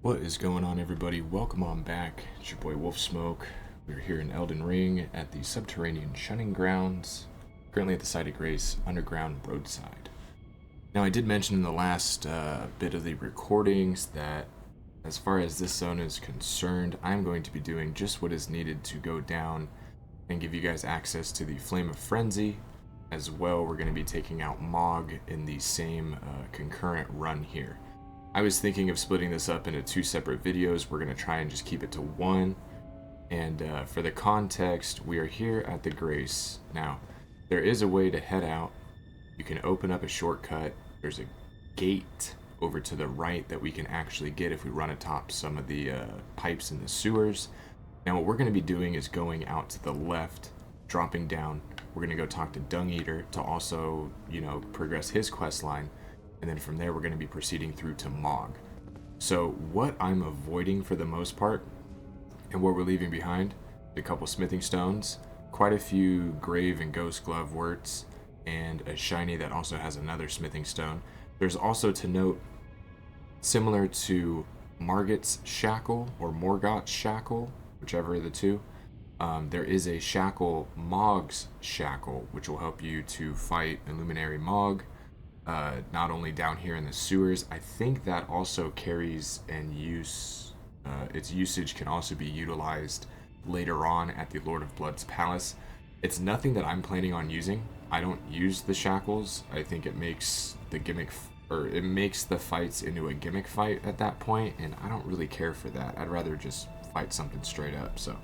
What is going on, everybody? Welcome on back. It's your boy Wolf Smoke. We're here in Elden Ring at the Subterranean Shunning grounds, currently at the site of Grace, underground roadside. Now, I did mention in the last bit of the recordings that as far as this zone is concerned, I'm going to be doing just what is needed to go down and give you guys access to the Flame of Frenzy. As well, we're going to be taking out Mog in the same concurrent run here. I was thinking of splitting this up into two separate videos. We're going to try and just keep it to one. And for the context, we are here at the Grace. Now, there is a way to head out. You can open up a shortcut. There's a gate over to the right that we can actually get if we run atop some of the pipes in the sewers. Now, what we're going to be doing is going out to the left, dropping down. We're going to go talk to Dung Eater to also, progress his quest line. And then from there, we're going to be proceeding through to Mog. So what I'm avoiding for the most part, and what we're leaving behind, a couple smithing stones, quite a few grave and ghost glove worts, and a shiny that also has another smithing stone. There's also to note, similar to Margot's shackle or Morgott's shackle, whichever of the two, there is a shackle, Mog's shackle, which will help you to fight Illuminary Mog. Not only down here in the sewers, I think that also carries and its usage can also be utilized later on at the Lord of Blood's palace. It's nothing that I'm planning on using. I don't use the shackles. I think it makes the gimmick, or it makes the fights into a gimmick fight at that point, and I don't really care for that. I'd rather just fight something straight up. So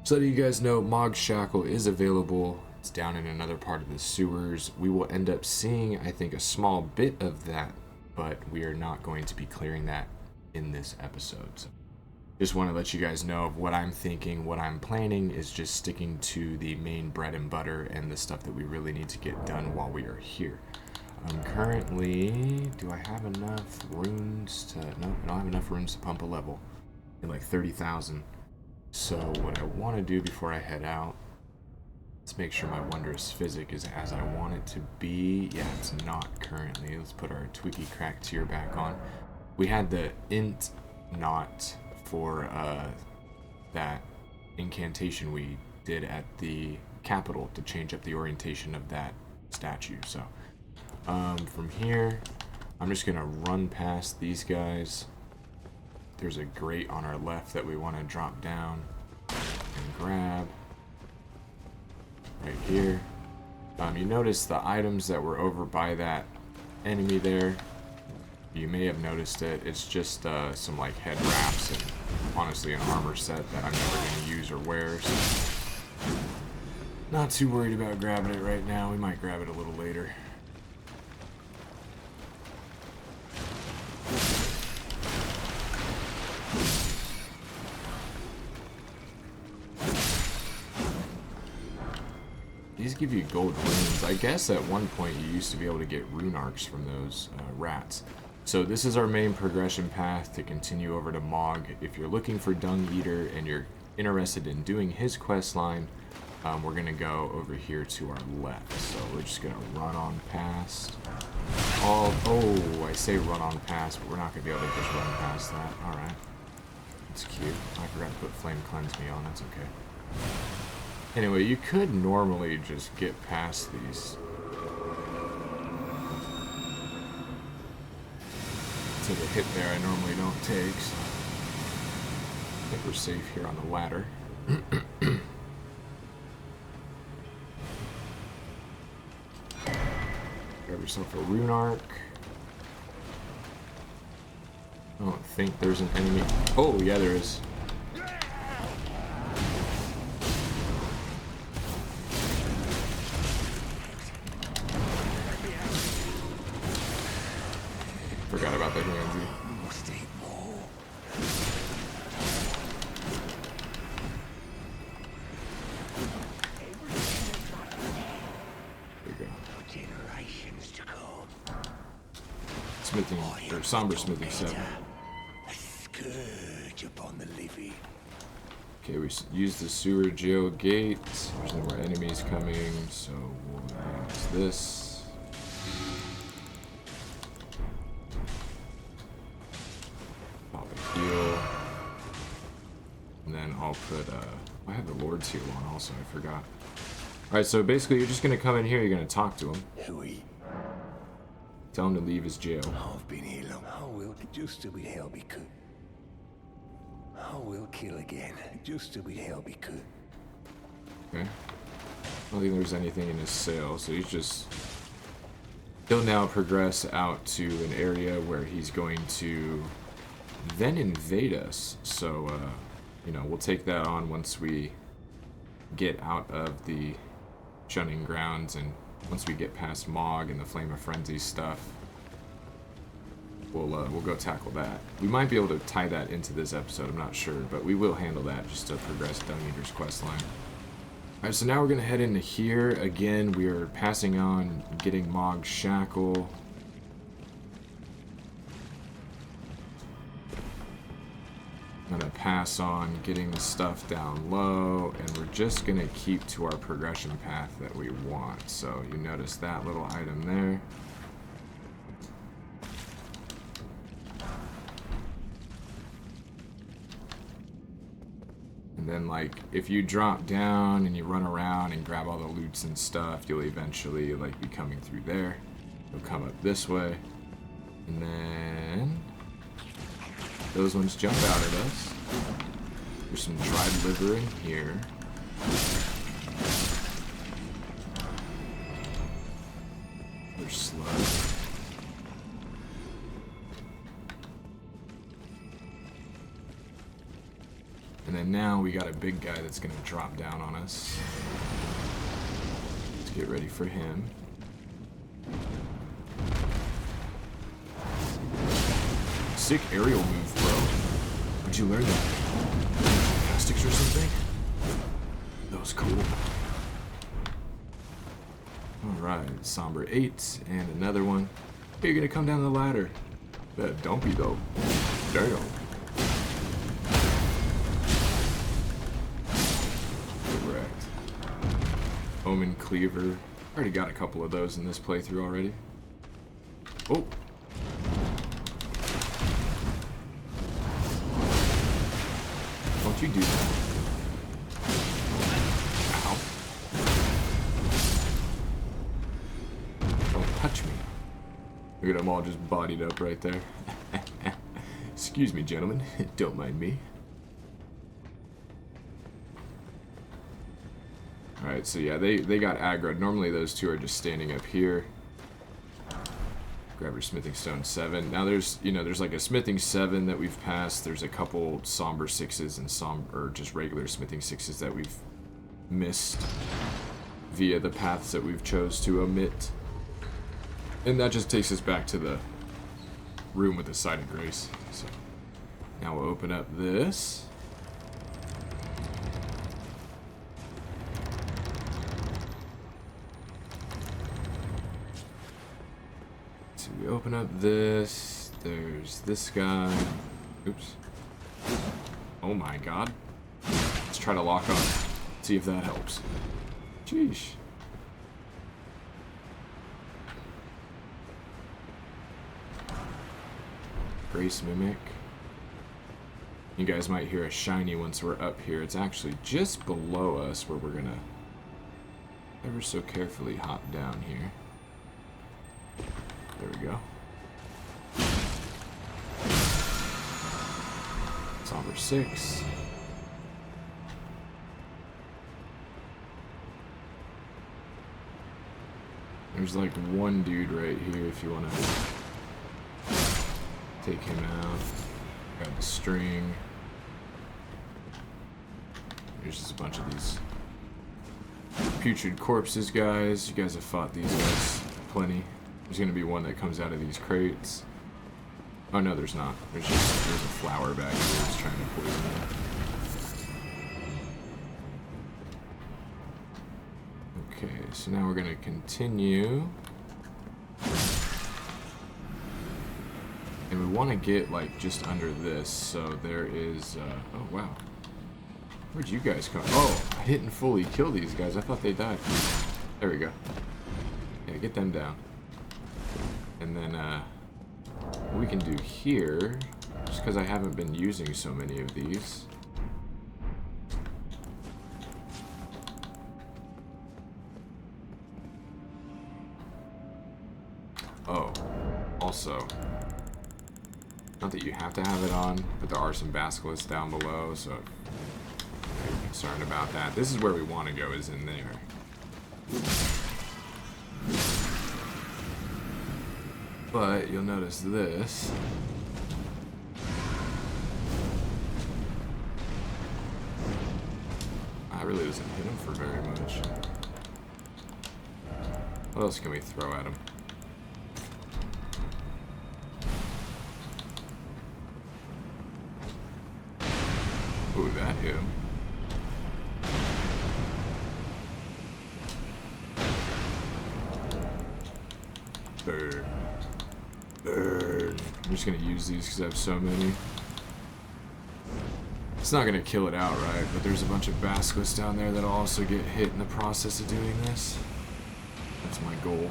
that you guys know, Mog's shackle is available. It's down in another part of the sewers. We will end up seeing, I think, a small bit of that, but we are not going to be clearing that in this episode. So just want to let you guys know of what I'm thinking. What I'm planning is just sticking to the main bread and butter and the stuff that we really need to get done while we are here. Currently, do I have enough runes to... No, I don't have enough runes to pump a level in like 30,000. So what I want to do before I head out, let's make sure my Wondrous Physic is as I want it to be. Yeah, it's not currently. Let's put our Twiggy Crack tier back on. We had the Int Knot for that incantation we did at the capital to change up the orientation of that statue. So from here, I'm just going to run past these guys. There's a grate on our left that we want to drop down and grab. Right here. You notice the items that were over by that enemy there. You may have noticed it. It's just some like head wraps and honestly an armor set that I'm never going to use or wear. So not too worried about grabbing it right now. We might grab it a little later. These give you gold runes. I guess at one point you used to be able to get rune arcs from those rats. So this is our main progression path to continue over to Mog. If you're looking for Dung Eater and you're interested in doing his quest line, we're going to go over here to our left. So we're just going to run on past. I say run on past, but we're not going to be able to just run past that. Alright. That's cute. I forgot to put Flame Cleanse Me on. That's okay. Anyway, you could normally just get past these. To the hit there I normally don't take, so I think we're safe here on the ladder. Grab yourself a rune arc. I don't think there's an enemy. Oh, yeah, there is. Forgot about the handsy. There we go. Generations to come. Smithing, or Somber Smithing 7. A scourge upon the living. Okay, we use the sewer jail gate. There's no more enemies coming, so we'll use this. then I'll put, I have the Lord's Heal on also, I forgot. Alright, so basically you're just gonna come in here, you're gonna talk to him. Louis. Tell him to leave his jail. I've been here long. I will just to be held be could. I will kill again, just to be held be could. Okay. I don't think there's anything in his sail, so he'll now progress out to an area where he's going to then invade us. So, you know, we'll take that on once we get out of the Shunning grounds and once we get past Mog and the Flame of Frenzy stuff. We'll go tackle that. We might be able to tie that into this episode, I'm not sure, but we will handle that just to progress Dung Eater's questline. Alright, so now we're going to head into here. Again, we are passing on getting Mog's Shackle. I'm going to pass on getting the stuff down low, and we're just going to keep to our progression path that we want. So you notice that little item there. And then, like, if you drop down and you run around and grab all the loots and stuff, you'll eventually, like, be coming through there. You'll come up this way. And then those ones jump out at us. There's some dried liver in here. There's sludge. And then now we got a big guy that's going to drop down on us. Let's get ready for him. Sick aerial move, bro. Where'd you learn that? Gymnastics or something? That was cool. Alright, Somber 8 and another one. Hey, you're going to come down the ladder. Don't be though. Damn. Omen Cleaver. Already got a couple of those in this playthrough already. Oh! Don't you do that. Ow. Don't touch me. Look at them all just bodied up right there. Excuse me, gentlemen. Don't mind me. Alright, so yeah, they got aggroed. Normally those two are just standing up here. Grab your Smithing Stone 7. Now there's like a Smithing 7 that we've passed. There's a couple Somber 6s and just regular Smithing 6s that we've missed via the paths that we've chose to omit. And that just takes us back to the room with the Site of Grace. So now we'll open up this. We open up this, there's this guy. Oops. Oh my god. Let's try to lock on. See if that helps. Sheesh. Grace Mimic. You guys might hear a shiny once we're up here. It's actually just below us where we're gonna ever so carefully hop down here. There we go. Somber 6. There's like one dude right here if you want to take him out. Grab the string. There's just a bunch of these putrid corpses, guys. You guys have fought these guys plenty. There's gonna be one that comes out of these crates. Oh no, there's not. There's a flower back here that's trying to poison me. Okay, so now we're gonna continue. And we want to get like just under this. So there is. Oh wow. Where'd you guys come? Oh, I didn't fully kill these guys. I thought they died. There we go. Yeah, get them down. And then, what we can do here, just because I haven't been using so many of these, so not that you have to have it on, but there are some basilisks down below, so if you're concerned about that. This is where we want to go, is in there. But you'll notice this. That really doesn't hit him for very much. What else can we throw at him? Ooh, that hit him. Burn. Burn. I'm just gonna use these because I have so many. It's not gonna kill it outright, but there's a bunch of basilisks down there that'll also get hit in the process of doing this. That's my goal.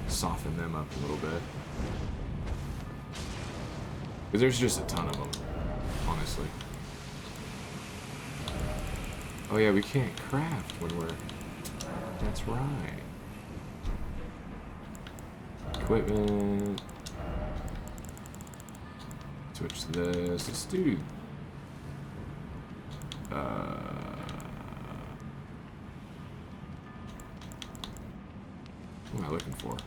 Soften them up a little bit. Because there's just a ton of them, honestly. Oh yeah, we can't craft when we're... That's right. Equipment. Switch to this. Let's do... what am I looking for?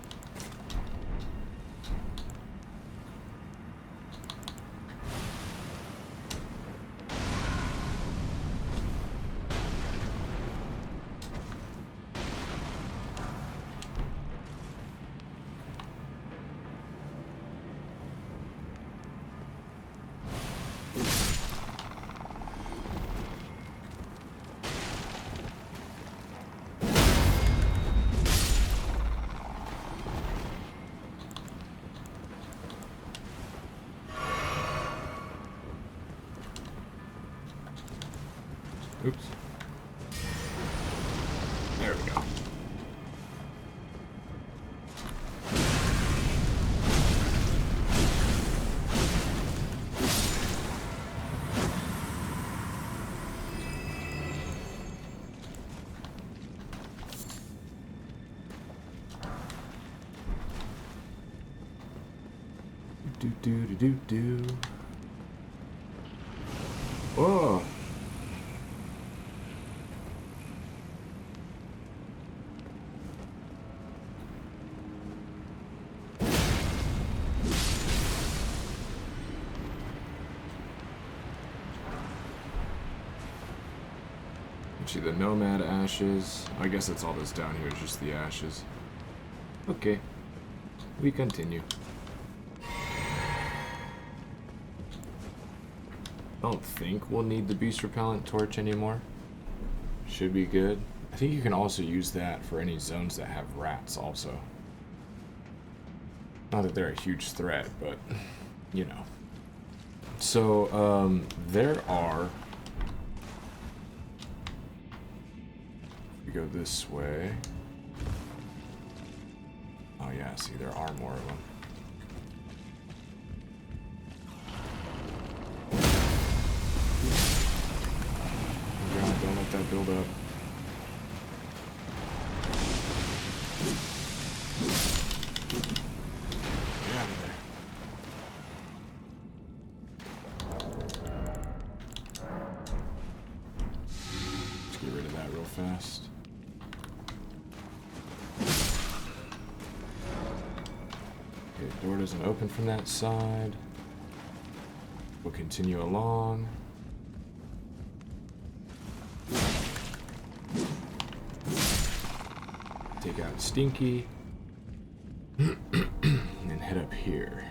Oops. There we go. Do do do do do. Whoa. See the nomad ashes. I guess that's all that's down here, is just the ashes. Okay, we continue. Don't think we'll need the beast repellent torch anymore. Should be good. I think you can also use that for any zones that have rats also. Not that they're a huge threat, but you know. So there are... We go this way. Oh yeah, see, there are more of them. Oh God, don't let that build up. Get out of there. Let's get rid of that real fast. Door doesn't open from that side. We'll continue along. Take out Stinky. And then head up here.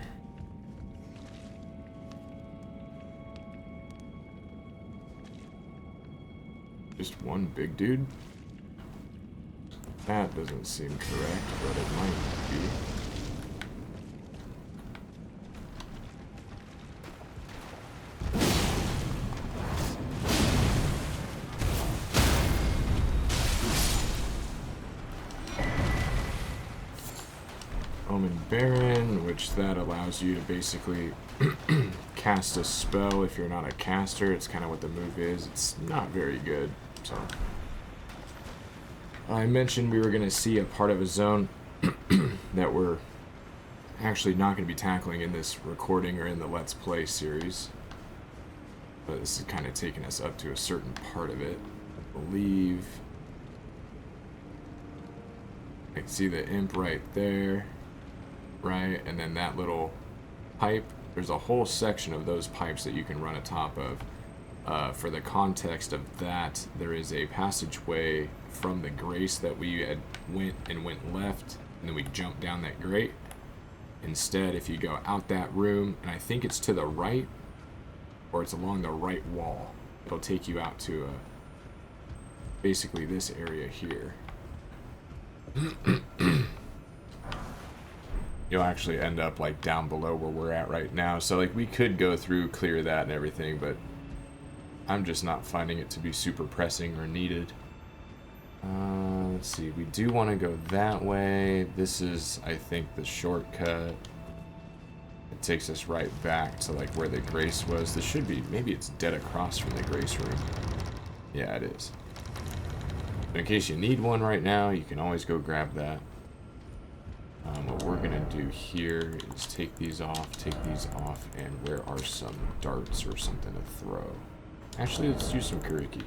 Just one big dude? That doesn't seem correct, but it might be. Baron, which that allows you to basically cast a spell if you're not a caster. It's kind of what the move is. It's not very good. So I mentioned we were going to see a part of a zone that we're actually not going to be tackling in this recording or in the Let's Play series. But this is kind of taking us up to a certain part of it. I believe I can see the imp right there, right? And then that little pipe, there's a whole section of those pipes that you can run atop of. For the context of that, there is a passageway from the grace that we had went left, and then we jumped down that grate. Instead, if you go out that room, and I think it's to the right, or it's along the right wall, it'll take you out to basically this area here. You'll actually end up like down below where we're at right now. So like we could go through, clear that and everything, but I'm just not finding it to be super pressing or needed. Let's see, we do want to go that way. This is, I think, the shortcut. It takes us right back to like where the grace was. This should be, maybe it's dead across from the grace room. Yeah, it is. But in case you need one right now, you can always go grab that. What we're gonna do here is take these off, and where are some darts or something to throw? Actually, let's do some Kuriki.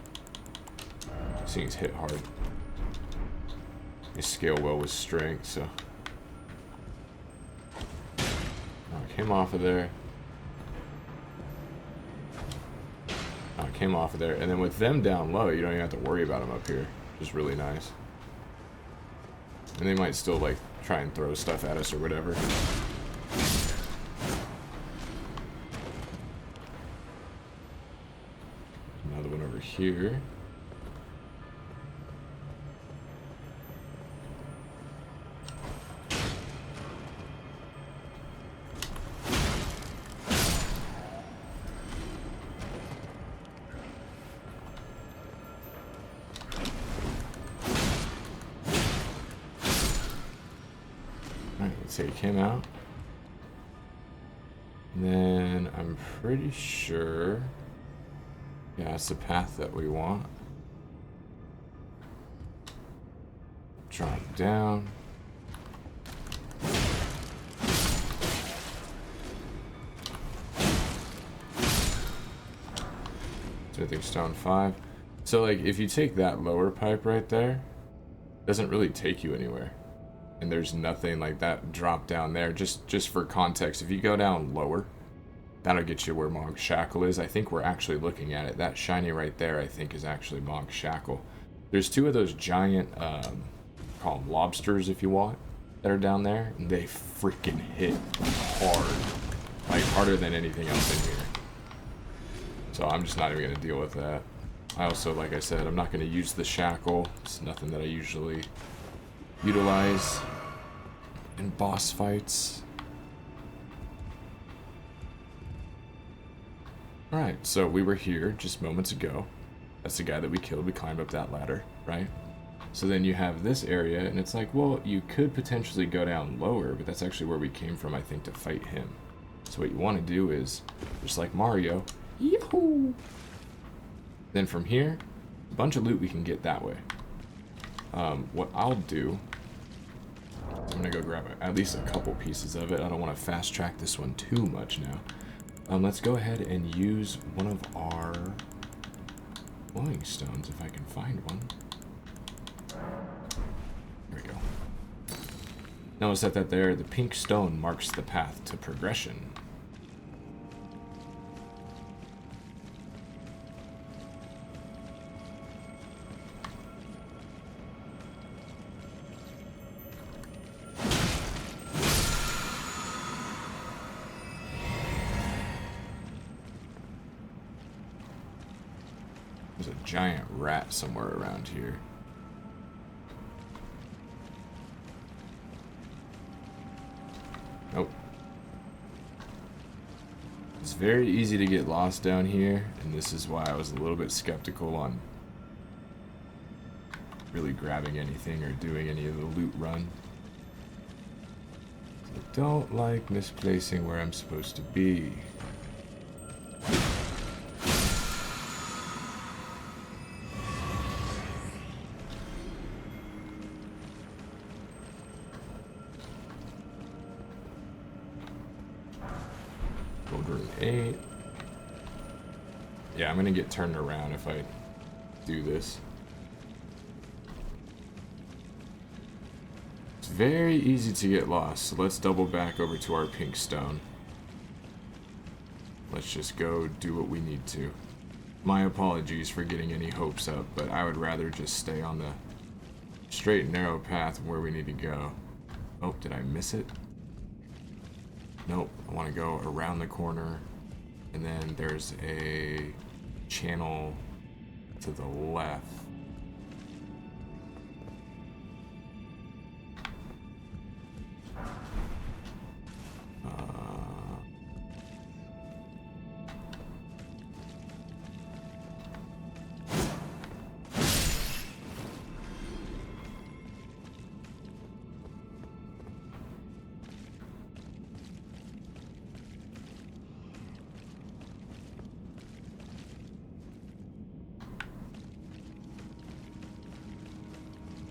These things hit hard. They scale well with strength, so. Knock him off of there. Knock him off of there. And then with them down low, you don't even have to worry about them up here. Which is really nice. And they might still, like, try and throw stuff at us or whatever. Another one over here. Take him out. And then I'm pretty sure, yeah, it's the path that we want. Drop down. Smithing stone 5. So like if you take that lower pipe right there, it doesn't really take you anywhere. And there's nothing like that drop down there. Just for context, if you go down lower, that'll get you where Monk's Shackle is. I think we're actually looking at it. That shiny right there, I think, is actually Monk's Shackle. There's two of those giant, call them lobsters if you want, that are down there. And they freaking hit hard. Like, harder than anything else in here. So I'm just not even going to deal with that. I also, like I said, I'm not going to use the shackle. It's nothing that I usually utilize in boss fights. Alright, so we were here just moments ago. That's the guy that we killed. We climbed up that ladder, right? So then you have this area, and it's like, well, you could potentially go down lower, but that's actually where we came from, I think, to fight him. So what you want to do is, just like Mario, yahoo! Then from here, a bunch of loot we can get that way. What I'll do, I'm gonna go grab at least a couple pieces of it. I don't want to fast track this one too much now. Let's go ahead and use one of our glowing stones if I can find one. There we go. Notice that there, the pink stone marks the path to progression. There's a giant rat somewhere around here. Nope. It's very easy to get lost down here, and this is why I was a little bit skeptical on really grabbing anything or doing any of the loot run. I don't like misplacing where I'm supposed to be. Gold rune 8. Yeah, I'm gonna get turned around if I do this. It's very easy to get lost, so let's double back over to our pink stone. Let's just go do what we need to. My apologies for getting any hopes up, but I would rather just stay on the straight and narrow path where we need to go. Oh, did I miss it? Nope, I want to go around the corner, and then there's a channel to the left.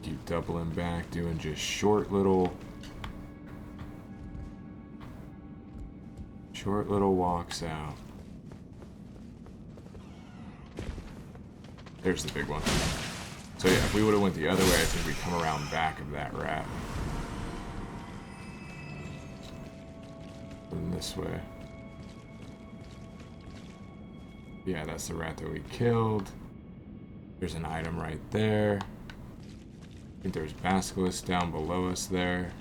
Keep doubling back, doing just short little walks out. There's the big one. So yeah, if we would have went the other way, I think we'd come around back of that rat. And this way. Yeah, that's the rat that we killed. There's an item right there. I think there's basilisks down below us there.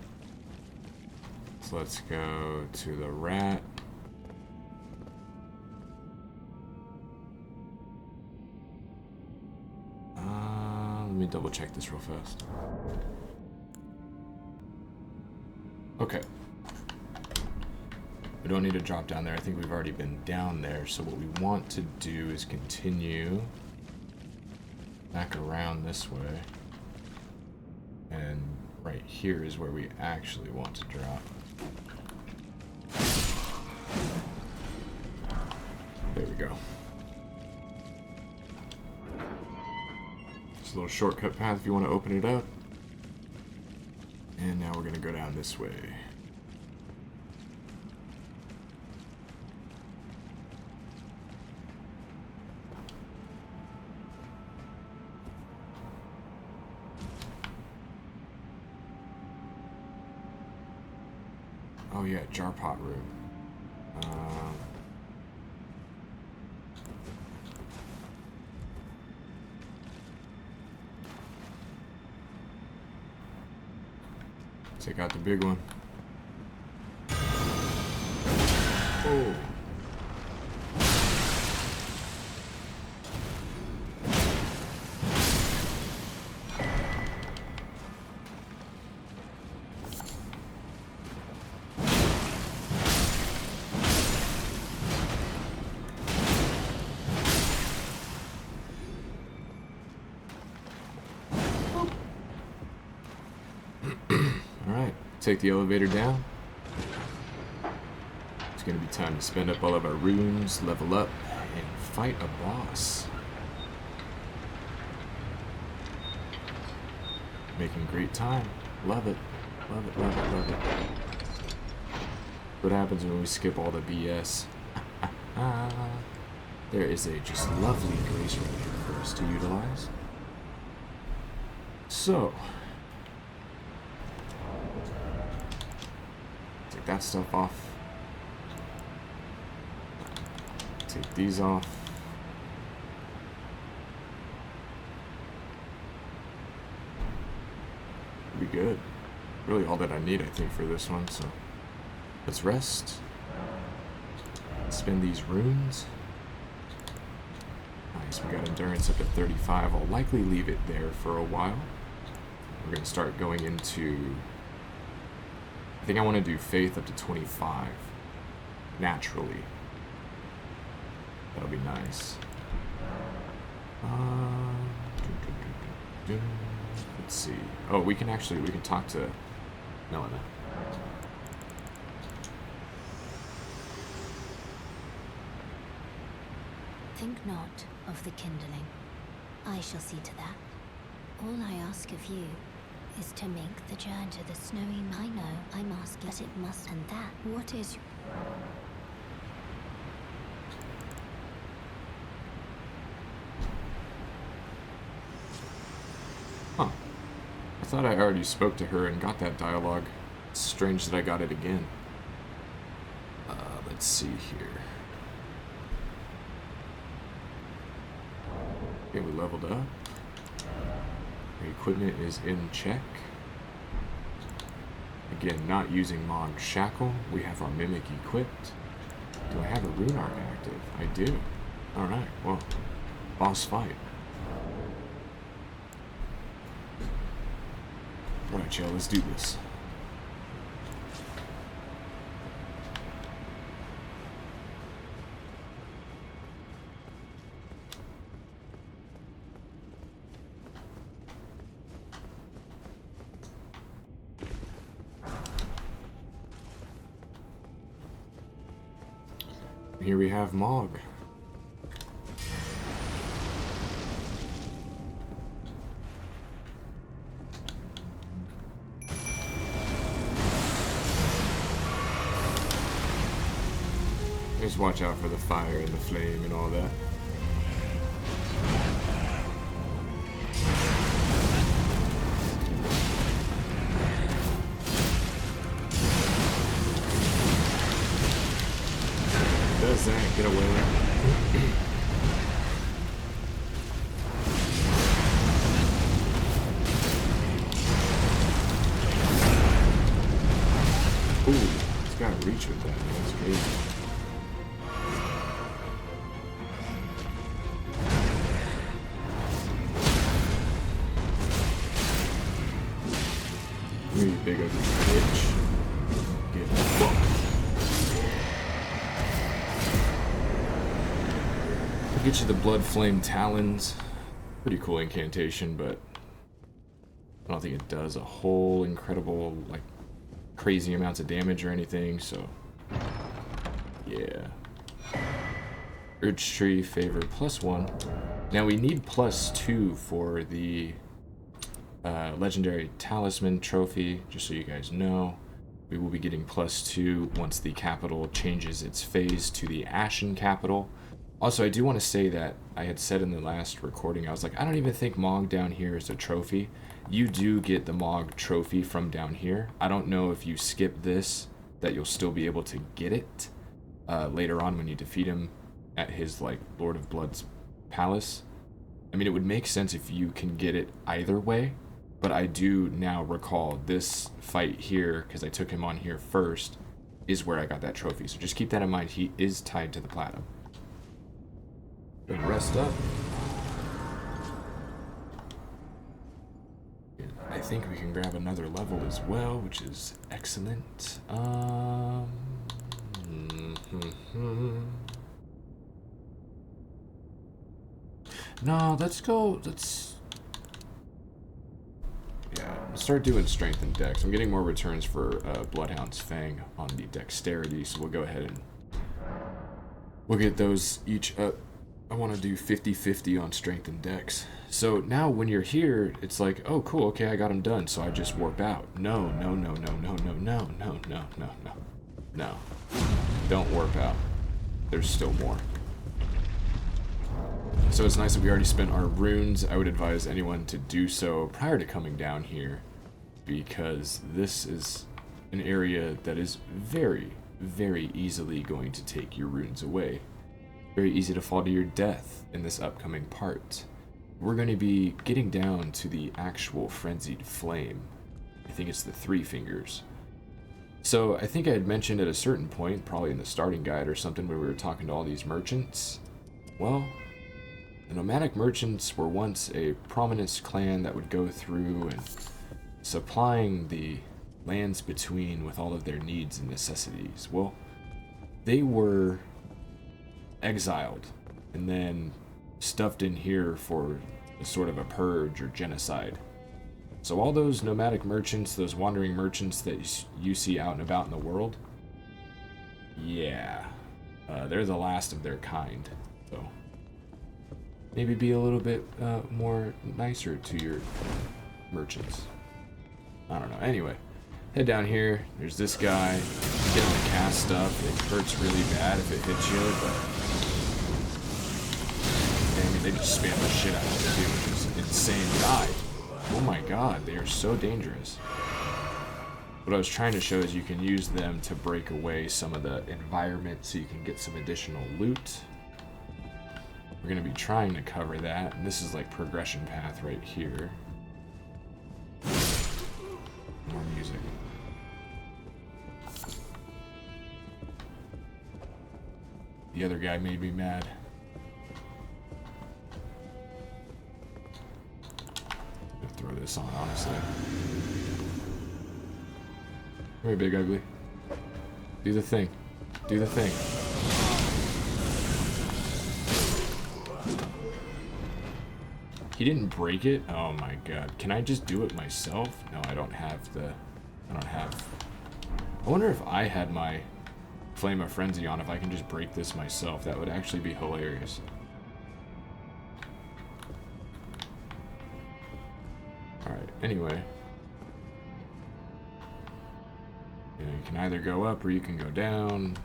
So let's go to the rat. Let me double check this real fast. Okay. We don't need to drop down there. I think we've already been down there. So what we want to do is continue back around this way. And right here is where we actually want to drop. There we go. It's a little shortcut path if you want to open it up. And now we're going to go down this way. Oh yeah, jar pot room. Take out the big one. Oh. Take the elevator down. It's gonna be time to spend up all of our runes, level up, and fight a boss. Making great time. Love it. Love it, love it, love it. What happens when we skip all the BS? There is a just lovely grace right here for us to utilize. So, take that stuff off. Take these off. Be good. Really all that I need, I think, for this one. So let's rest. Spend these runes. Nice. We got endurance up to 35. I'll likely leave it there for a while. We're gonna start going into. I think I want to do faith up to 25 naturally. That'll be nice. Let's see. Oh, we can talk to Melina. Think not of the kindling. I shall see to that. All I ask of you is to make the journey to the snowy. I know I'm asking, but it must, and that. What is? thought I already spoke to her and got that dialogue. It's strange that I got it again. Let's see here. Okay, we leveled up. The equipment is in check. Again, not using Mog Shackle. We have our Mimic equipped. Do I have a Rune Arc active? I do. Alright, well, boss fight. Alright, y'all, let's do this. Here we have Mog. Just watch out for the fire and the flame and all that. Does that get away? Ooh, it's got reach with that. That's crazy. Really big ugly bitch. Get fucked. I'll get you the Blood Flame Talons. Pretty cool incantation, but I don't think it does a whole incredible, like, crazy amounts of damage or anything, so yeah. Urge Tree favor +1. Now we need +2 for the Legendary Talisman Trophy, just so you guys know. We will be getting +2 once the capital changes its phase to the Ashen capital. Also, I do want to say that I had said in the last recording, I was like, I don't even think Mog down here is a trophy. You do get the Mog trophy from down here. I don't know if you skip this, that you'll still be able to get it later on when you defeat him at his, like, Lord of Blood's palace. I mean, it would make sense if you can get it either way, but I do now recall this fight here, because I took him on here first, is where I got that trophy. So just keep that in mind. He is tied to the platinum. Rest up. I think we can grab another level as well, which is excellent. No, let's go. Let's start doing strength and dex. I'm getting more returns for Bloodhound's Fang on the dexterity, so we'll go ahead and we'll get those each up. I want to do 50-50 on strength and dex. So now when you're here, it's like, oh cool, okay, I got him done, so I just warp out. No. Don't warp out. There's still more. So it's nice that we already spent our runes. I would advise anyone to do so prior to coming down here, because this is an area that is very, very easily going to take your runes away. Very easy to fall to your death in this upcoming part. We're going to be getting down to the actual Frenzied Flame. I think it's the 3 fingers. So I think I had mentioned at a certain point, probably in the starting guide or something, where we were talking to all these merchants. Well, the nomadic merchants were once a prominent clan that would go through and supplying the lands between with all of their needs and necessities. Well, they were exiled and then stuffed in here for a sort of a purge or genocide. So all those nomadic merchants, those wandering merchants that you see out and about in the world, yeah, they're the last of their kind. So maybe be a little bit more nicer to your merchants. I don't know. Anyway, head down here. There's this guy. You get on the cast stuff. It hurts really bad if it hits you, but I mean, they just spam the shit out of it too, which is insane. Die. Oh my god, they are so dangerous. What I was trying to show is you can use them to break away some of the environment so you can get some additional loot. We're going to be trying to cover that, and this is like progression path right here. More music. The other guy made me mad. I'm gonna throw this on, honestly. Come here, big ugly. Do the thing. Do the thing. He didn't break it? Oh my god. Can I just do it myself? No, I don't have the... I wonder if I had my Flame of Frenzy on, if I can just break this myself. That would actually be hilarious. Alright, anyway. You know, you can either go up or you can go down.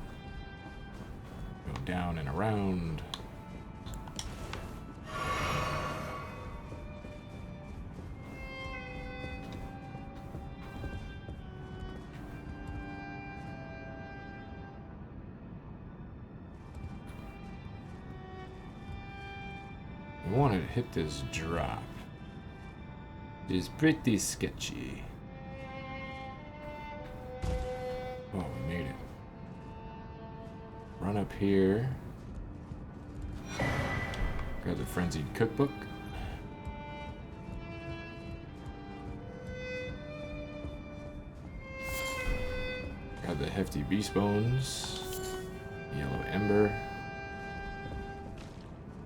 Go down and around. I wanted to hit this drop. It's pretty sketchy. Oh, we made it. Run up here. Grab the Frenzied cookbook. Grab the hefty beast bones. Yellow ember.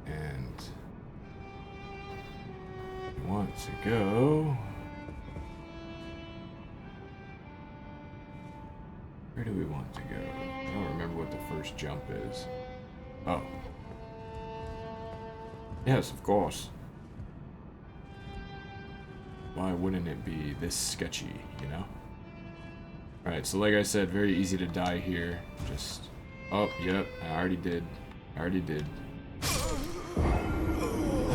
And we want to go. Where do we want to go? I don't remember what the first jump is. Oh. Yes, of course. Why wouldn't it be this sketchy, you know? Alright, so like I said, very easy to die here. Just... Oh, yep, I already did.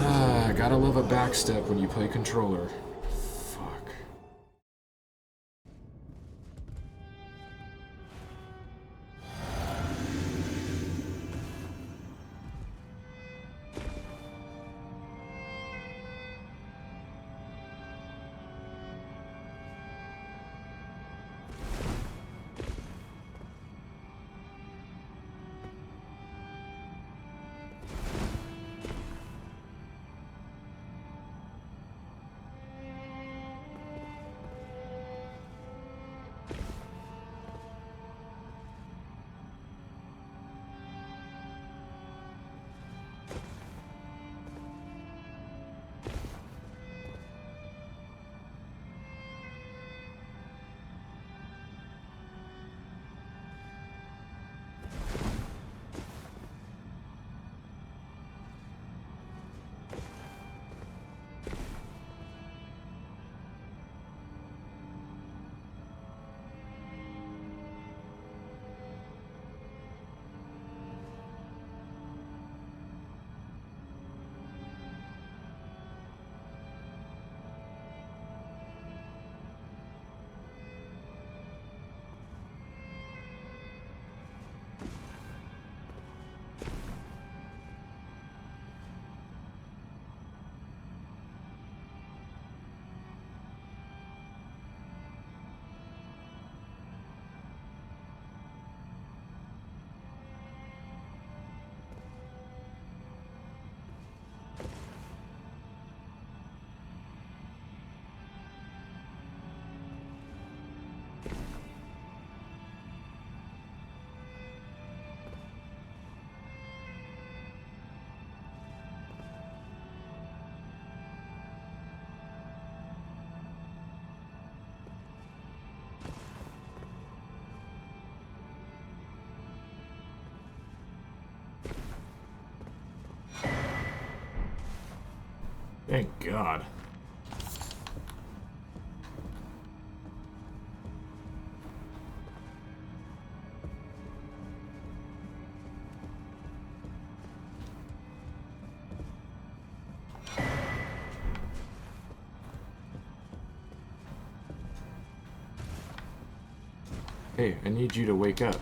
Ah, gotta love a backstep when you play controller. Fuck. Thank God. Hey, I need you to wake up.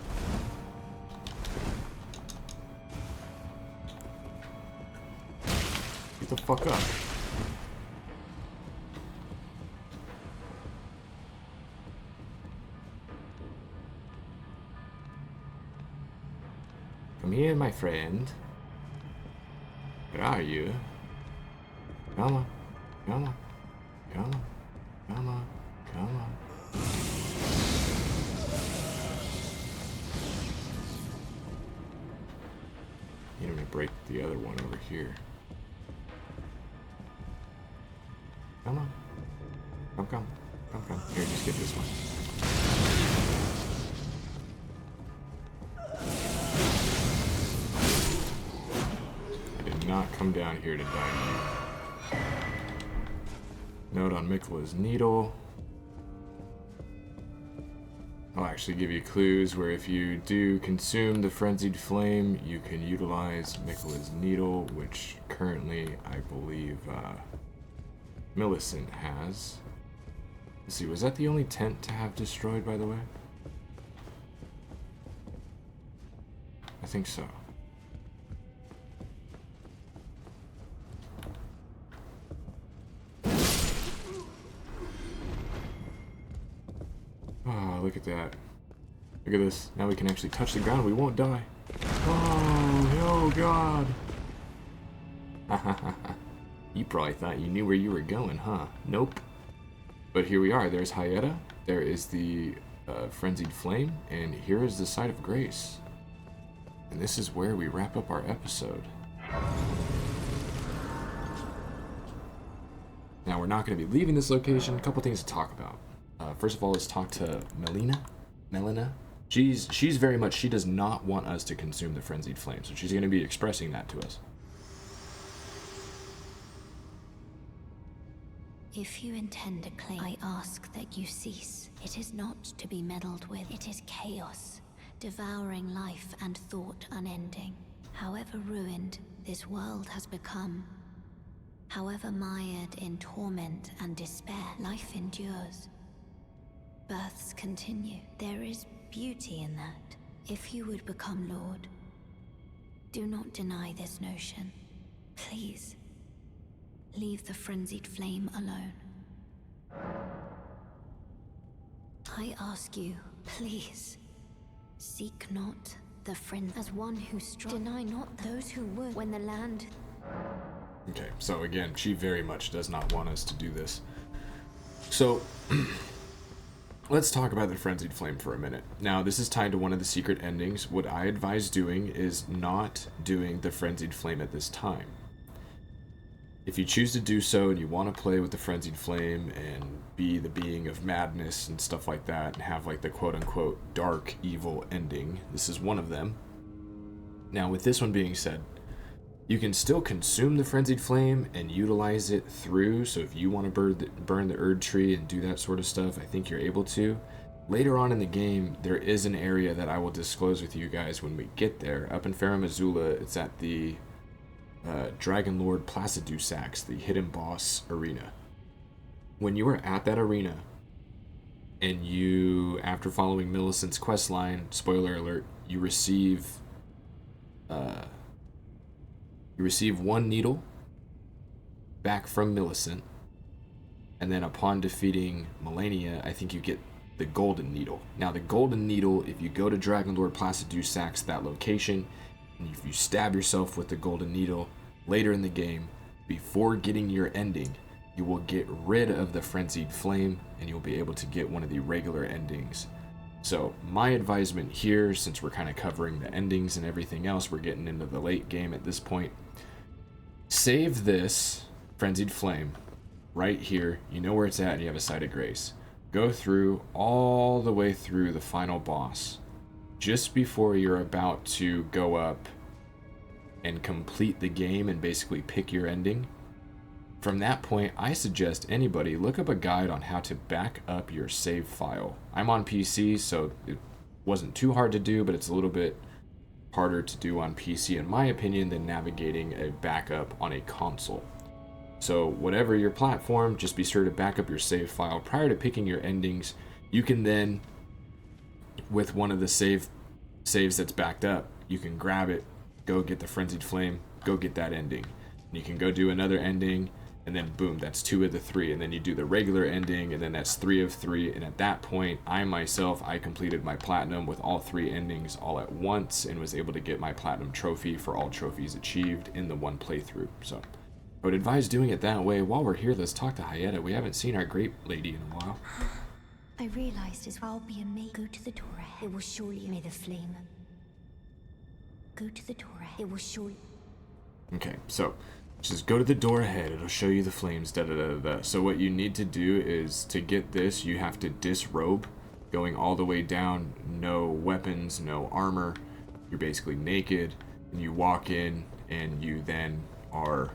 Get the fuck up. Come here, my friend. Where are you? Come on. Come on. Come on. Come on. Come on. You need to break the other one over here. Come on. Come. Here, just get this one. I did not come down here to die. Note on Mikla's needle. I'll actually give you clues where if you do consume the Frenzied Flame, you can utilize Mikla's needle, which currently I believe Millicent has. Let's see, was that the only tent to have destroyed, by the way? I think so. Oh, look at that. Look at this. Now we can actually touch the ground. We won't die. Oh God. You probably thought you knew where you were going, huh? Nope. But here we are. There's Hyetta. There is the Frenzied Flame. And here is the Site of Grace. And this is where we wrap up our episode. Now, we're not going to be leaving this location. A couple things to talk about. First of all, let's talk to Melina. She's very much, she does not want us to consume the Frenzied Flame, so she's going to be expressing that to us. If you intend to claim, I ask that you cease. It is not to be meddled with. It is chaos, devouring life and thought unending. However ruined this world has become, however mired in torment and despair, life endures. Births continue. There is beauty in that. If you would become Lord, do not deny this notion. Please, leave the Frenzied Flame alone. I ask you, please, seek not the friend as one who struck. Deny not those who would when the land... Okay, so again, she very much does not want us to do this. So... let's talk about the Frenzied Flame for a minute. Now, this is tied to one of the secret endings. What I advise doing is not doing the Frenzied Flame at this time. If you choose to do so and you want to play with the Frenzied Flame and be the being of madness and stuff like that and have like the quote-unquote dark, evil ending, this is one of them. Now, with this one being said, you can still consume the Frenzied Flame and utilize it through, so if you want to burn the Erd Tree and do that sort of stuff, I think you're able to. Later on in the game, there is an area that I will disclose with you guys when we get there. Up in Farum Azula, it's at the Dragon Lord Placidusax, the hidden boss arena. When you are at that arena, and you, after following Millicent's questline, spoiler alert, you receive one needle back from Millicent, and then upon defeating Melania, I think you get the golden needle. Now, the golden needle, if you go to Dragon Lord Placidusax, that location, and if you stab yourself with the golden needle later in the game, before getting your ending, you will get rid of the Frenzied Flame, and you'll be able to get one of the regular endings. So, my advisement here, since we're kind of covering the endings and everything else, we're getting into the late game at this point, save this Frenzied Flame right here. You know where it's at, and you have a Site of Grace. Go through all the way through the final boss. Just before you're about to go up and complete the game and basically pick your ending, from that point, I suggest anybody look up a guide on how to back up your save file. I'm on PC, so it wasn't too hard to do, but it's a little bit harder to do on PC, in my opinion, than navigating a backup on a console. So whatever your platform, just be sure to back up your save file prior to picking your endings. You can then with one of the saves that's backed up, you can grab it, go get the Frenzied Flame, go get that ending. And you can go do another ending, and then boom, that's 2 of the 3. And then you do the regular ending, and then that's 3 of 3. And at that point, I completed my platinum with all 3 endings all at once and was able to get my platinum trophy for all trophies achieved in the one playthrough. So I would advise doing it that way. While we're here, let's talk to Hyetta. We haven't seen our grape lady in a while. I realized as well be a maid. Go to the door ahead. It will surely may the flame. Go to the door ahead. It will surely. Okay, so just go to the door ahead. It'll show you the flames. Da da da da. So what you need to do is to get this, you have to disrobe, going all the way down. No weapons, no armor. You're basically naked, and you walk in, and you then are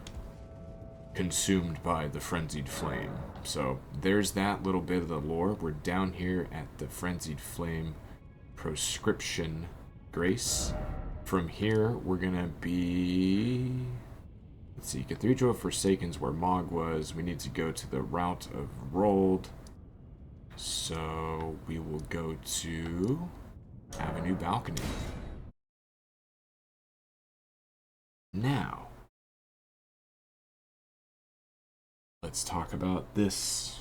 consumed by the Frenzied Flame. So there's that little bit of the lore. We're down here at the Frenzied Flame proscription grace. From here, we're gonna be... Let's see, Cathedral of Forsakens where Mog was. We need to go to the Route of Rolled. So we will go to Avenue Balcony. Now, let's talk about this,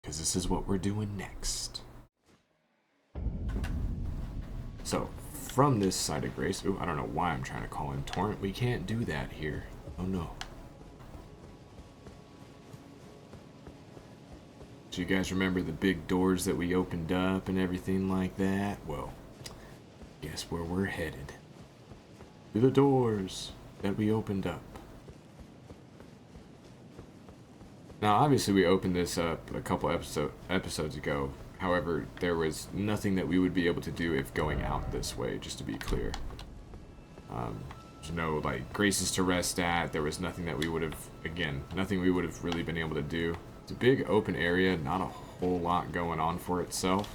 because this is what we're doing next. So, from this side of grace, ooh, I don't know why I'm trying to call in Torrent. We can't do that here. Oh no. Do you guys remember the big doors that we opened up and everything like that? Well, guess where we're headed. To the doors that we opened up. Now, obviously, we opened this up a couple episodes ago. However, there was nothing that we would be able to do if going out this way, just to be clear. There's no, like, graces to rest at. There was nothing that we would have, again, nothing we would have really been able to do. It's a big open area, not a whole lot going on for itself.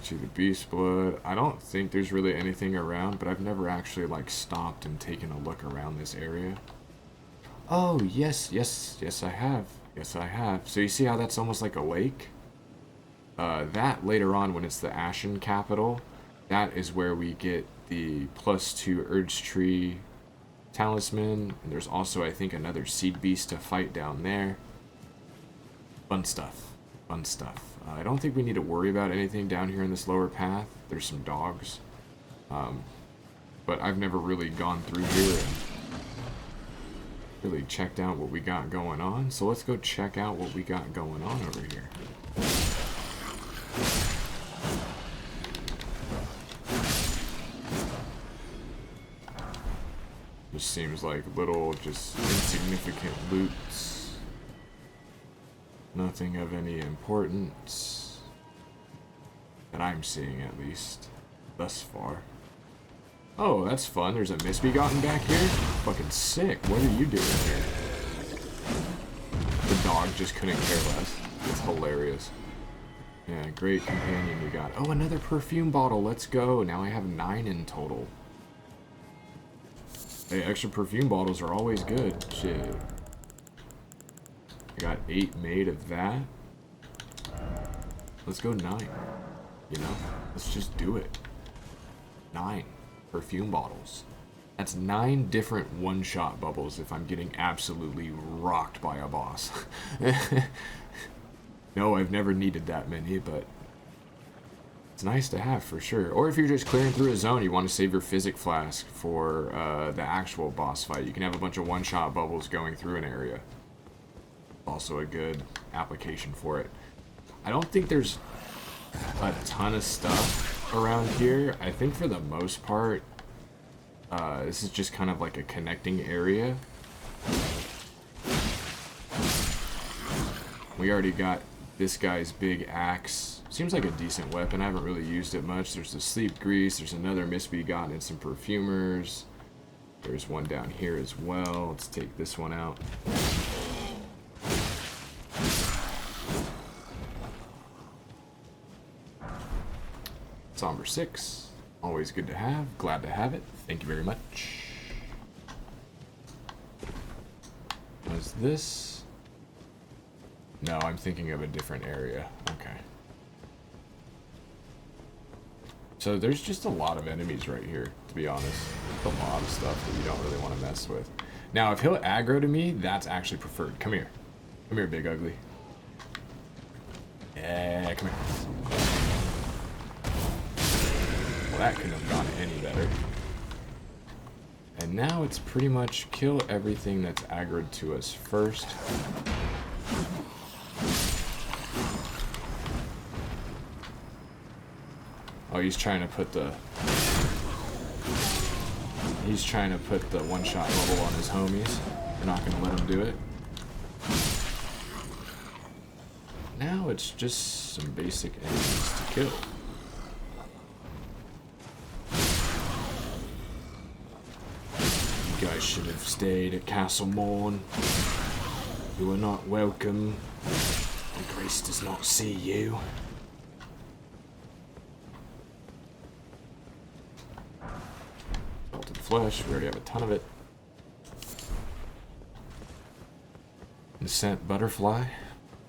To the Beast Blood. I don't think there's really anything around, but I've never actually like stopped and taken a look around this area. Oh, yes, I have. Yes, I have. So you see how that's almost like a lake? That later on, when it's the Ashen Capital, that is where we get the +2 Urge Tree Talisman. And there's also, I think, another Seed Beast to fight down there. Fun stuff. Fun stuff. I don't think we need to worry about anything down here in this lower path. There's some dogs. But I've never really gone through here and really checked out what we got going on. So let's go check out what we got going on over here. Just seems like little, just insignificant loots. Nothing of any importance that I'm seeing, at least thus far. Oh, that's fun. There's a misbegotten back here. Fucking sick. What are you doing here? The dog just couldn't care less. It's hilarious. Yeah, great companion you got. Oh, another perfume bottle. Let's go. Now I have 9 in total. Hey, extra perfume bottles are always good. Shit. I got 8 made of that. Let's go 9. You know? Let's just do it. 9 perfume bottles. That's 9 different one-shot bubbles if I'm getting absolutely rocked by a boss. No, I've never needed that many, but it's nice to have for sure. Or if you're just clearing through a zone, you want to save your physic flask for the actual boss fight. You can have a bunch of one-shot bubbles going through an area. Also a good application for it. I don't think there's a ton of stuff around here. I think for the most part, this is just kind of like a connecting area. We already got this guy's big axe. Seems like a decent weapon. I haven't really used it much. There's the sleep grease. There's another misbegotten and some perfumers. There's one down here as well. Let's take this one out. Somber 6. Always good to have. Glad to have it. Thank you very much. Was this? No, I'm thinking of a different area. Okay. So there's just a lot of enemies right here, to be honest. A lot of stuff that you don't really want to mess with. Now, if he'll aggro to me, that's actually preferred. Come here. Come here, big ugly. Yeah, come here. Well, that couldn't have gone any better. And now it's pretty much kill everything that's aggroed to us first. Oh, he's trying to put the one-shot bubble on his homies. We're not gonna let him do it. Now it's just some basic enemies to kill. You guys should have stayed at Castle Morn. You are not welcome. And Grace does not see you. Salted flesh, we already have a ton of it. Nascent butterfly.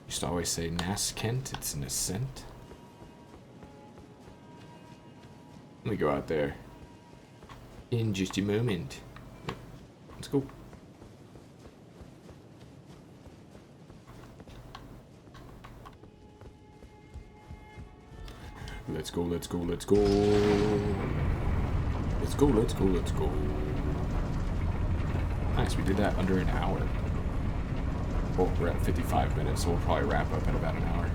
Used to always say Naskent, it's an ascent. Let me go out there in just a moment. Let's go. Let's go, let's go, let's go. Let's go, let's go, let's go. Nice, we did that under an hour. Well, we're at 55 minutes, so we'll probably wrap up in about an hour.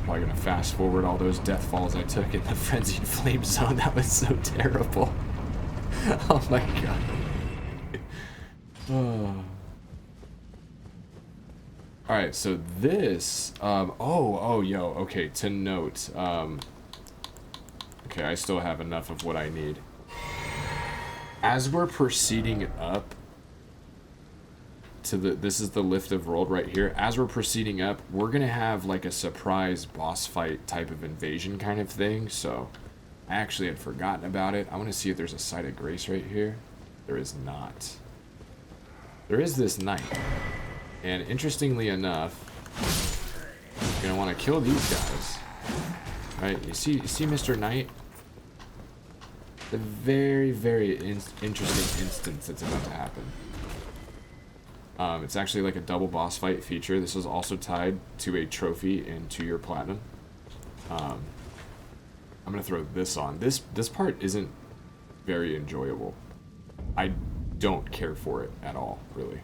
Probably gonna fast forward all those death falls I took in the Frenzied Flame Zone. That was so terrible. Oh my god. Oh. Alright, so this, okay, to note, okay, I still have enough of what I need. As we're proceeding up to this is the Lift of World right here. As we're proceeding up, we're gonna have like a surprise boss fight type of invasion kind of thing, so I actually had forgotten about it. I want to see if there's a Site of Grace right here. There is not. There is this knight. And interestingly enough, you're gonna want to kill these guys. Right? You see Mr. Knight? The very, very interesting instance that's about to happen. It's actually like a double boss fight feature. This is also tied to a trophy and to your platinum. I'm gonna throw this on. This part isn't very enjoyable. I don't care for it at all, really.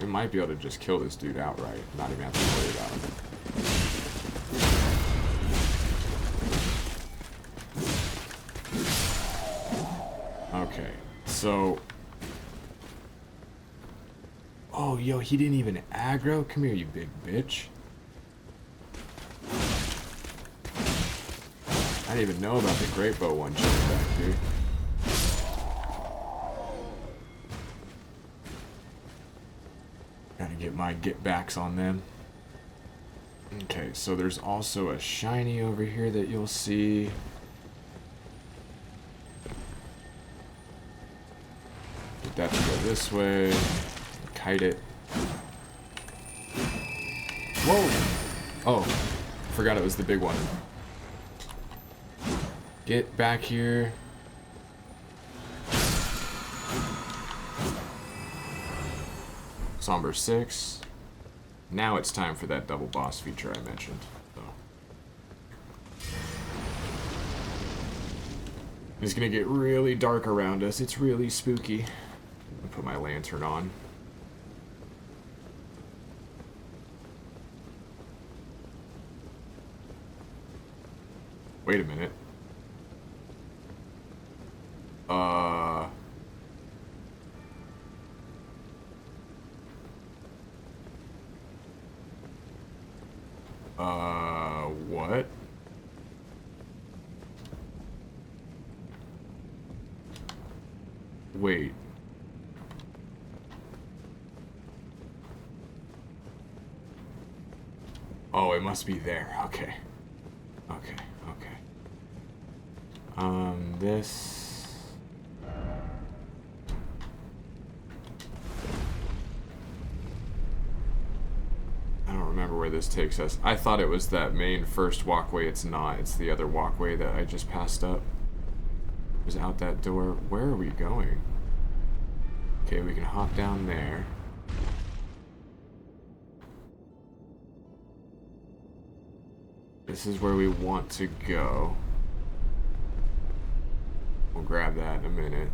We might be able to just kill this dude outright, not even have to worry about him. Okay, so... Oh, yo, he didn't even aggro? Come here, you big bitch. I didn't even know about the Great Bow one shot back here. Gotta get my get-backs on them. Okay, so there's also a shiny over here that you'll see. Get that to go this way. Kite it. Whoa! Oh, forgot it was the big one. Get back here. Somber 6. Now it's time for that double boss feature I mentioned. So. It's gonna get really dark around us. It's really spooky. I'll put my lantern on. Wait a minute. What? Wait. Oh, it must be there. Okay. Okay, okay. remember where this takes us. I thought it was that main first walkway. It's not. It's the other walkway that I just passed up. It was out that door. Where are we going? Okay, we can hop down there. This is where we want to go. We'll grab that in a minute.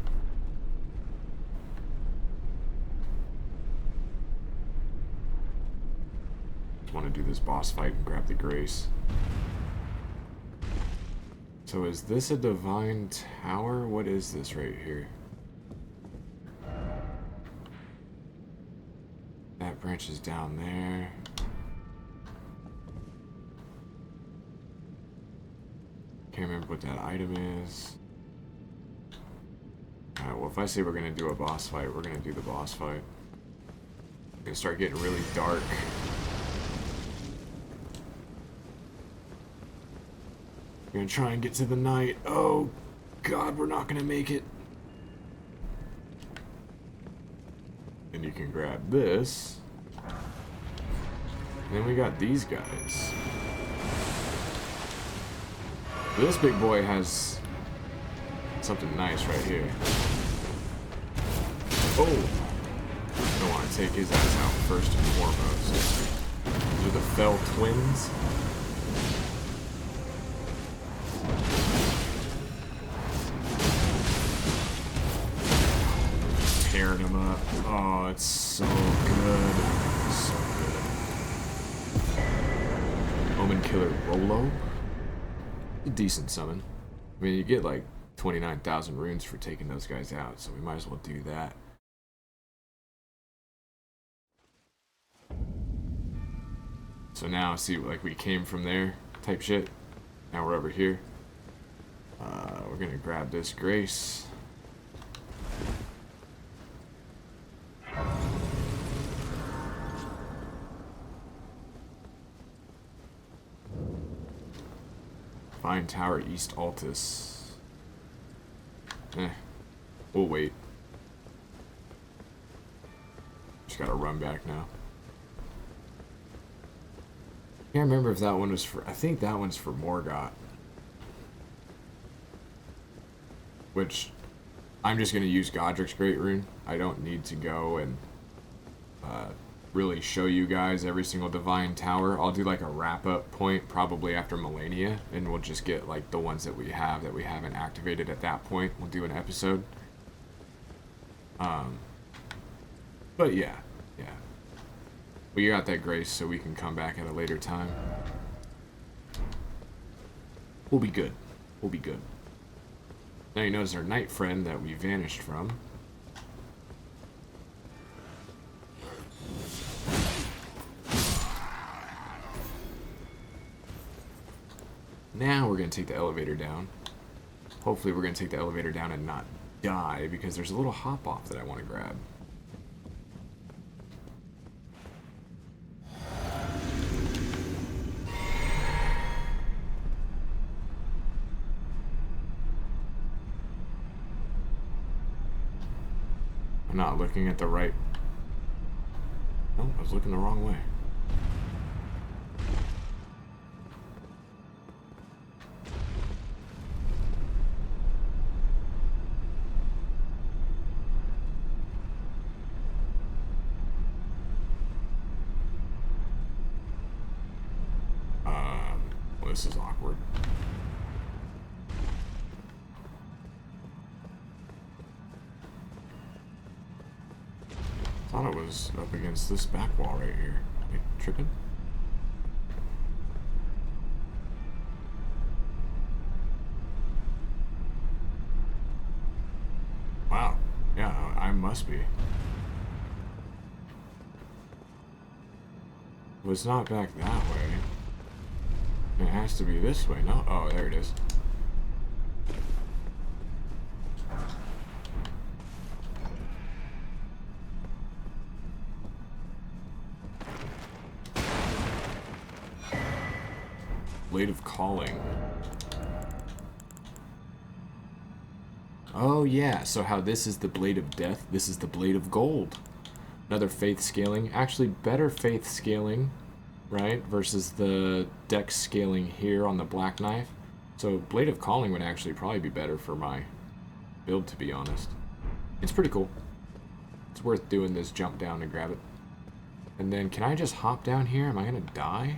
Just want to do this boss fight and grab the grace. So is this a divine tower? What is this right here? That branches down there. Can't remember what that item is. Alright, well if I say we're gonna do a boss fight, we're gonna do the boss fight. It's gonna start getting really dark. We're gonna try and get to the night. Oh god, we're not gonna make it. And you can grab this. And then we got these guys. This big boy has something nice right here. Oh! I want to take his ass out first and foremost. These are the Fell Twins. Tearing them up. Oh, it's so good. So good. Omen Killer Rolo. A decent summon. I mean, you get like 29,000 runes for taking those guys out, so we might as well do that. So now, see, like we came from there, type shit. Now we're over here. We're gonna grab this grace. Fine Tower East Altus. We'll wait. Just gotta run back now. Can't remember if that one was for... I think that one's for Morgott. Which, I'm just gonna use Godric's Great Rune. I don't need to go and really show you guys every single Divine Tower. I'll do like a wrap-up point probably after Melania, and we'll just get like the ones that we haven't activated at that point. We'll do an episode. But yeah. We got that grace, so we can come back at a later time. We'll be good. We'll be good. Now you notice our night friend that we vanished from. Now we're going to take the elevator down. Hopefully we're going to take the elevator down and not die, because there's a little hop off that I want to grab. I'm not looking at the right... Oh, I was looking the wrong way. Well, this is awkward. Thought it was up against this back wall right here. Am I tripping? Wow. Yeah, I must be. Well, it's not back that way. It has to be this way. No? Oh, there it is. Blade of Calling. Oh yeah, so how this is the Blade of Death, this is the Blade of Gold. Another faith scaling, actually better faith scaling right? Versus the dex scaling here on the Black Knife. So Blade of Calling would actually probably be better for my build, to be honest. It's pretty cool. It's worth doing this jump down to grab it. And then can I just hop down here? Am I gonna die?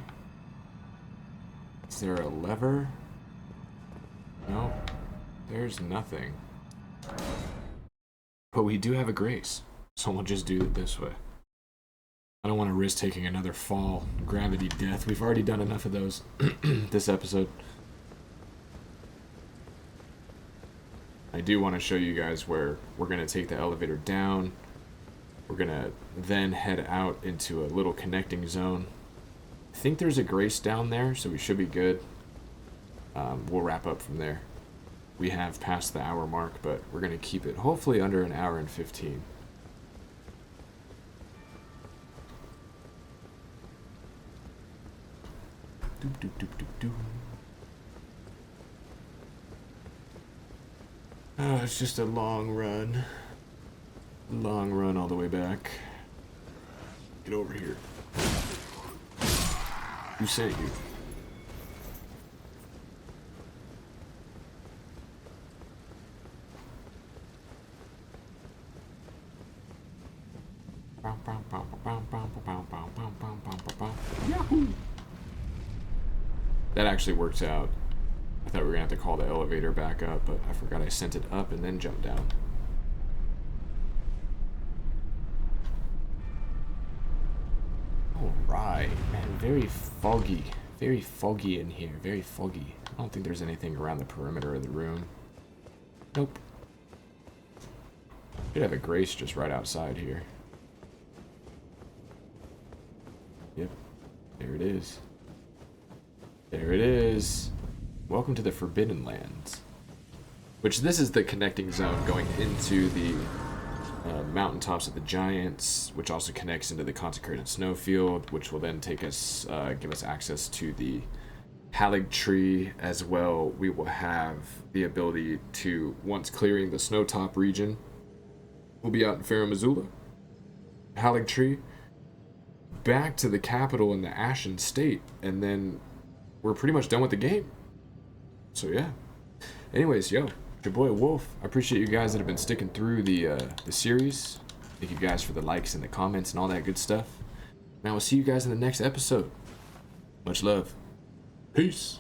Is there a lever? No, there's nothing. But we do have a grace, so we'll just do it this way. I don't want to risk taking another fall, gravity death. We've already done enough of those this episode. I do want to show you guys where we're going to take the elevator down. We're going to then head out into a little connecting zone. I think there's a grace down there, so we should be good. We'll wrap up from there. We have passed the hour mark, but we're going to keep it hopefully under an hour and 15. Doop, doop, doop, doop, doop. Oh, it's just a long run. Long run all the way back. Get over here. Who sent you? Yahoo! That actually works out. I thought we were gonna have to call the elevator back up, but I forgot I sent it up and then jumped down. Alright, man, very foggy in here, very foggy. I don't think there's anything around the perimeter of the room. Nope. Should have a grace just right outside here. Yep, there it is. There it is. Welcome to the Forbidden Lands. Which this is the connecting zone going into the mountaintops of the Giants, which also connects into the Consecrated Snowfield, which will then take us, give us access to the Halig Tree as well. We will have the ability to, once clearing the Snowtop region, we'll be out in Farum Azula. Halig Tree, back to the capital in the Ashen State, and then we're pretty much done with the game. So yeah. Anyways, yo, your boy Wolf. I appreciate you guys that have been sticking through the series. Thank you guys for the likes and the comments and all that good stuff. And I will see you guys in the next episode. Much love. Peace.